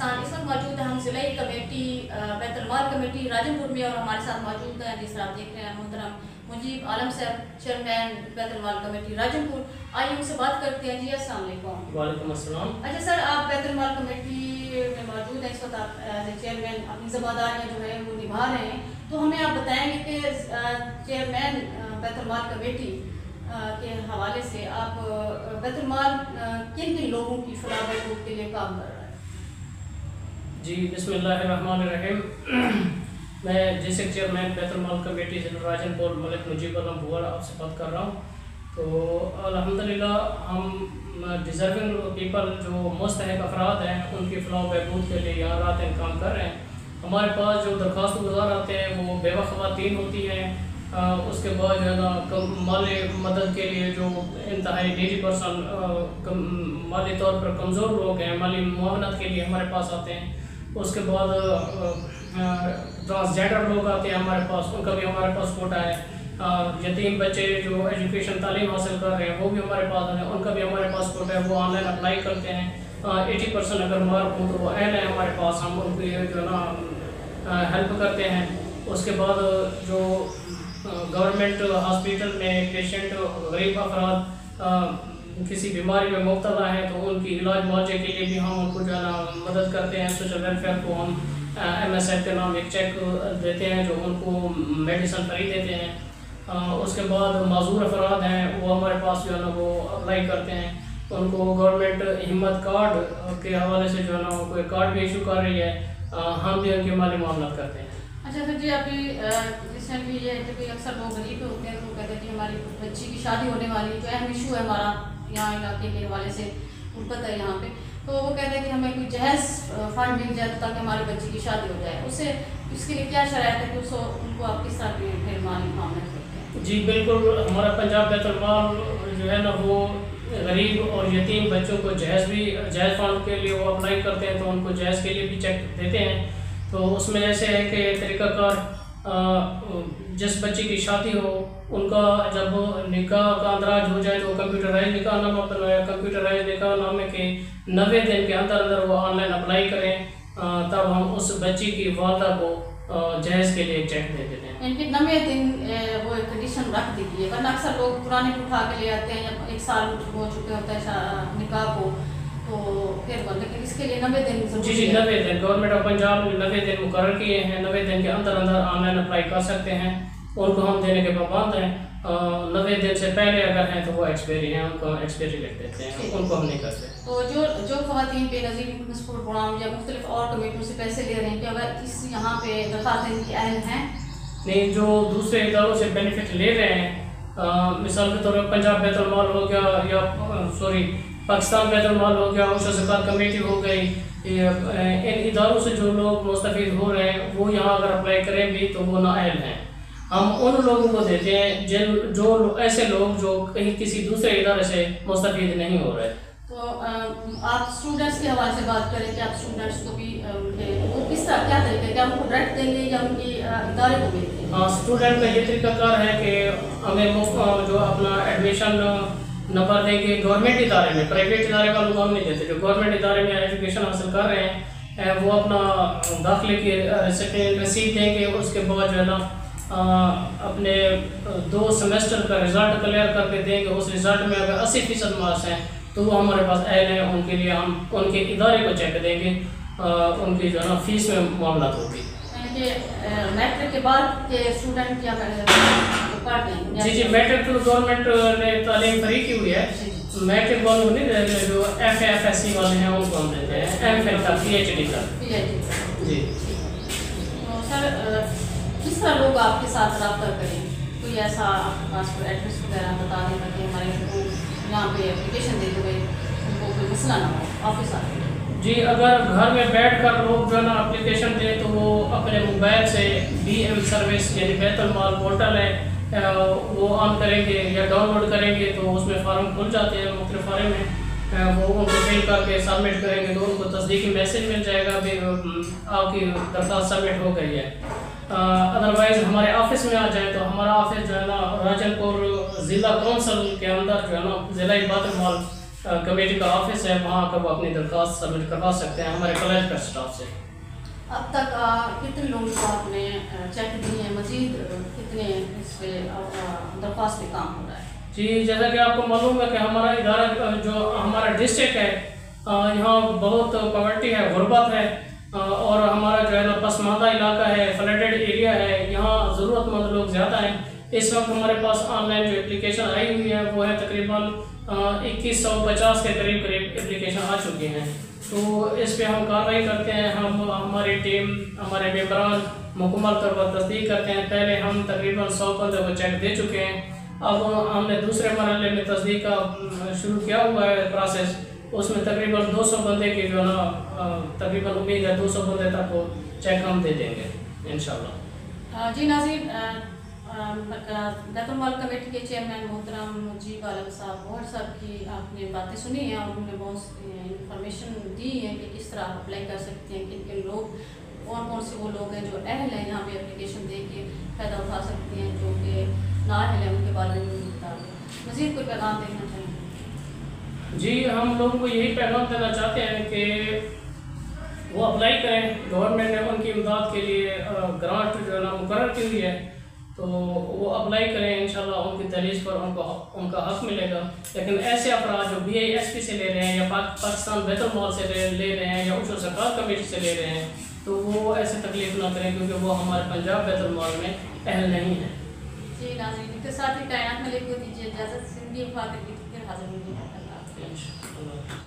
پاکستان. اس وقت موجود ہیں ہم ضلعی کمیٹی بیت المال کمیٹی راجن پور میں, اور ہمارے ساتھ موجود ہیں جس طرح آپ دیکھ رہے ہیں محترم مجیب عالم صاحب, چیئرمین بیت المال کمیٹی راجن پور. آئیے ان سے بات کرتے ہیں. جی السلام علیکم. وعلیکم السلام. اچھا سر, آپ بیت المال کمیٹی میں موجود ہیں اس وقت, آپ ایز اے چیئرمین اپنی ذمہ داریاں جو ہے وہ نبھا رہے ہیں, تو ہمیں آپ بتائیں گے کہ چیئرمین بیت المال کمیٹی کے حوالے سے آپ بیت المال کن کن لوگوں کی فلاح بہبود کے لیے کام کر رہے ہیں؟ جی بسم اللہ الرحمن الرحیم. میں ڈسٹرکٹ چیئرمین بیت المال کمیٹی ضلع راجن پور ملک مجیب علم بھوڑ آپ سے بات کر رہا ہوں. تو الحمدللہ ہم ڈیزرونگ پیپل جو مستحق افراد ہیں ان کی فلاح و بہبود کے لیے یہاں رات دن کام کر رہے ہیں. ہمارے پاس جو درخواست گزار آتے ہیں وہ بیوہ خواتین ہوتی ہیں, اس کے بعد جو ہے نا مالی مدد کے لیے جو انتہائی نیڈی پرسن مالی طور پر کمزور لوگ ہیں, مالی معاونت کے لیے ہمارے پاس آتے ہیں. اس کے بعد ٹرانسجینڈر لوگ آتے ہیں ہمارے پاس, ان کا بھی ہمارے پاس کوٹا ہے. یتیم بچے جو ایجوکیشن تعلیم حاصل کر رہے ہیں وہ بھی ہمارے پاس ہیں, ان کا بھی ہمارے پاس کوٹا ہے, وہ آن لائن اپلائی کرتے ہیں. 80% اگر مارک ہوں تو وہ اہل ہیں ہمارے پاس, ہم ان کی جو ہے نا ہیلپ کرتے ہیں. اس کے بعد جو گورنمنٹ ہاسپیٹل میں پیشنٹ غریب افراد کسی بیماری میں مبتلا ہیں تو ان کی علاج معالجے کے لیے بھی ہم ان کو جو ہے نا مدد کرتے ہیں. سوشل ویلفیئر کو ہم MSF کے نام ایک چیک دیتے ہیں جو ان کو میڈیسن فری دیتے ہیں. اس کے بعد معذور افراد ہیں وہ ہمارے پاس جو ہے نا وہ اپلائی کرتے ہیں, ان کو گورنمنٹ ہمت کارڈ کے حوالے سے جو ہے نا کوئی کارڈ بھی ایشو کر رہی ہے, ہم بھی ان کی مالی معاملات کرتے ہیں. اچھا سر جی, ابھی ریسنٹلی یہ ہے کہ اکثر لوگ غریب ہوتے ہیں تو وہ کہتے ہیں کہ ہماری بچی کی شادی ہونے والی, جو اہم ایشو ہے ہمارا یہاں علاقے کے حوالے سے غربت ہے یہاں پہ, تو وہ کہتے ہیں کہ ہمیں کوئی جہیز فنڈ مل جائے تاکہ ہماری بچی کی شادی ہو جائے. اس کے لیے کیا شرائط ہے کہ ان کو آپ کس طرح کی پھر مالی معاملات کرتے ہیں؟ جی بالکل, ہمارا پنجاب بیت المال جو ہے نا وہ غریب اور یتیم بچوں کو جہیز فنڈ کے لیے وہ اپلائی کرتے ہیں, تو ان کو جہیز کے لیے بھی چیک دیتے ہیں. تو اس میں ایسے ہے کہ طریقہ کار جس بچی کی شادی ہو ان کا جب نکاح کا اندراج ہو جائے تو کمپیوٹرائز نکاح نامہ بنوایا, کمپیوٹرائز نکاح نامے کے 90 دن کے اندر وہ آن لائن اپلائی کریں, تب ہم اس بچی کی والدہ کو جہیز کے لیے ایک چیک دے دیتے ہیں. ان کے 90 دن وہ ایک کنڈیشن رکھ دیتی ہے, ورنہ اکثر لوگ پرانے کو اٹھا کے لے آتے ہیں یا 1 سال ہو چکے ہوتا ہے نکاح کو, تو پھر لیکن اس کے لیے 90 دن ضروری ہے. جی 90 دن گورنمنٹ آف پنجاب نے 90 دن مقرر کیے ہیں, 90 دن کے اندر آن لائن اپلائی کر سکتے ہیں, ان کو ہم دینے کے پابند ہیں. 90 دن سے پہلے اگر ہیں تو وہ ایکسپیری ہیں, ان کو ایکسپیری لکھ دیتے ہیں, ان کو ہم نہیں کرتے. تو جو خواتین بے نظیر سپورٹ پروگرام یا مختلف اور کمیٹیوں سے پیسے لے رہے ہیں, کہ اگر اس یہاں پہ درخواست دینے کی اہل ہیں؟ نہیں, جو دوسرے اداروں سے بینیفٹ لے رہے ہیں, مثال کے طور پر پنجاب بیت المال ہو گیا یا پاکستان بیت المال ہو گیا, عشر زکوٰۃ کمیٹی ہو گئی, ان اداروں سے جو لوگ مستفید ہو رہے ہیں وہ یہاں اگر اپلائی کریں بھی تو وہ نااہل ہیں. ہم ان لوگوں کو دیتے ہیں جو ایسے لوگ جو کہیں کسی دوسرے ادارے سے مستفید نہیں ہو رہے. تو آپ اسٹوڈنٹس کے حوالے سے بات کریں کہ آپ اسٹوڈنٹس کو بھی وہ کس طرح کیا طریقہ, کیا ان کو ڈائریکٹ دیں گے یا ان کی ادارے کو بھی دیں گے؟ ہاں, اسٹوڈنٹ کا یہ طریقہ کار ہے کہ ہمیں جو اپنا ایڈمیشن نمبر دیں گے گورنمنٹ ادارے میں, پرائیویٹ ادارے والوں کو ہم نہیں دیتے. جو گورنمنٹ ادارے میں ایجوکیشن حاصل کر رہے ہیں وہ اپنا داخلے کی رسید دیں گے. اس کے بعد جو ہے نا اپنے 2 سیمسٹر کا رزلٹ کلیئر کر کے دیں گے. اس رزلٹ میں اگر 80% مارکس ہیں تو وہ ہمارے پاس اہل ہیں, ان کے لیے ہم ان کے ادارے کو چیک دیں گے, ان کی جو ہے نا فیس میں معاملات ہوگی. میٹرک کے بعد کے اسٹوڈنٹ کیا پڑھتے ہیں؟ جی میٹرک تو گورنمنٹ نے تعلیم فری کی ہوئی ہے, میٹرک والوں نہیں دیتے, جو FSC والے ہیں ان کو ہم دیتے ہیں, MPhil کا PhD کا. جی سر, کس طرح لوگ آپ کے ساتھ رابطہ کریں؟ کوئی ایسا آپ کے پاس کوئی ایڈریس وغیرہ بتا دیں تاکہ ہمارے کو یہاں پہ اپلیکیشن دیتے ہوئے ان کو کوئی مسئلہ نہ ہو آفس آ کے؟ جی, اگر گھر میں بیٹھ کر لوگ جو ہے نا اپلیکیشن دیں تو وہ اپنے موبائل سے BM سروس یعنی بیت المال پورٹل ہے وہ آن کریں گے یا ڈاؤن لوڈ کریں گے تو اس میں فارم کھل جاتے ہیں, مختلف فارم میں وہ ان کو فل کر کے سبمٹ کریں گے تو ان کو تصدیقی میسیج مل جائے گا بھی آپ کی درخواست سبمٹ ہو گئی ہے. ادروائز ہمارے آفس میں آ جائیں تو ہمارا آفس جو ہے نا راجن پور ضلع کونسل کے اندر جو ہے نا ضلع بیت المال کمیٹی کا آفس ہے، وہاں آ کر وہ اپنی درخواست سبمٹ کروا سکتے ہیں ہمارے کالج کا اسٹاف سے۔ اب تک کتنے لوگوں کو آپ نے چیک دیے ہیں؟ مزید کتنے اس پہ درخواست پہ کام ہو رہا ہے؟ جی جیسا کہ آپ کو معلوم ہے کہ ہمارا ادارہ جو ہمارا ڈسٹرکٹ ہے یہاں بہت پاورٹی ہے، غربت ہے، اور ہمارا جو ہے نا پسماندہ علاقہ ہے، فلڈڈ ایریا ہے، یہاں ضرورت مند لوگ زیادہ ہیں۔ اس وقت ہمارے پاس آن لائن جو اپلیکیشن آئی ہوئی ہے وہ ہے تقریباً 2150 کے قریب اپلیکیشن آ چکی ہیں، تو اس پہ ہم کارروائی کرتے ہیں۔ ہماری ٹیم، ہمارے ممبران مکمل طور پر تصدیق کرتے ہیں۔ پہلے ہم تقریباً 100 بندے کو چیک دے چکے ہیں، اب ہم نے دوسرے مرحلے میں تصدیق کا شروع کیا ہوا ہے پروسیس، اس میں تقریباً 200 بندے کی جو ہے نا تقریباً امید ہے 200 بندے تک کو چیک ہم دے دیں گے انشاءاللہ۔ جی ناظرین، بیت المال کمیٹی کے چیئرمین محترم مجیب عالم صاحب گوہر صاحب کی آپ نے باتیں سنی ہیں، اور انہوں نے بہت انفارمیشن دی ہے کہ کس طرح آپ اپلائی کر سکتے ہیں، کن کن لوگ، کون سے وہ لوگ ہیں جو اہل ہیں یہاں پہ اپلیکیشن دے کے فائدہ اٹھا سکتے ہیں، جو کہ نااہل ہیں ان کے بارے میں مزید کوئی پیغام دینا چاہیں؟ جی ہم لوگوں کو یہی پیغام دینا چاہتے ہیں کہ وہ اپلائی کریں۔ گورنمنٹ نے ان کی امداد کے لیے گرانٹ جو ہے نا مقرر کی ہوئی ہے، تو وہ اپلائی کریں، انشاءاللہ ان کی تحریض پر ان کا حق ملے گا۔ لیکن ایسے افراد جو BISP سے لے رہے ہیں، یا پاکستان بیت المال سے لے رہے ہیں، یا عشر زکوٰۃ کمیٹی سے لے رہے ہیں، تو وہ ایسے تکلیف نہ کریں، کیونکہ وہ ہمارے پنجاب بیت المال میں اہل نہیں ہیں۔ جی ناظرین، کے ساتھ ہی کائنات ملک کو دیجیے اجازت، زندگی وفات کی پھر حاضر ہوگی۔ اللہ حافظ۔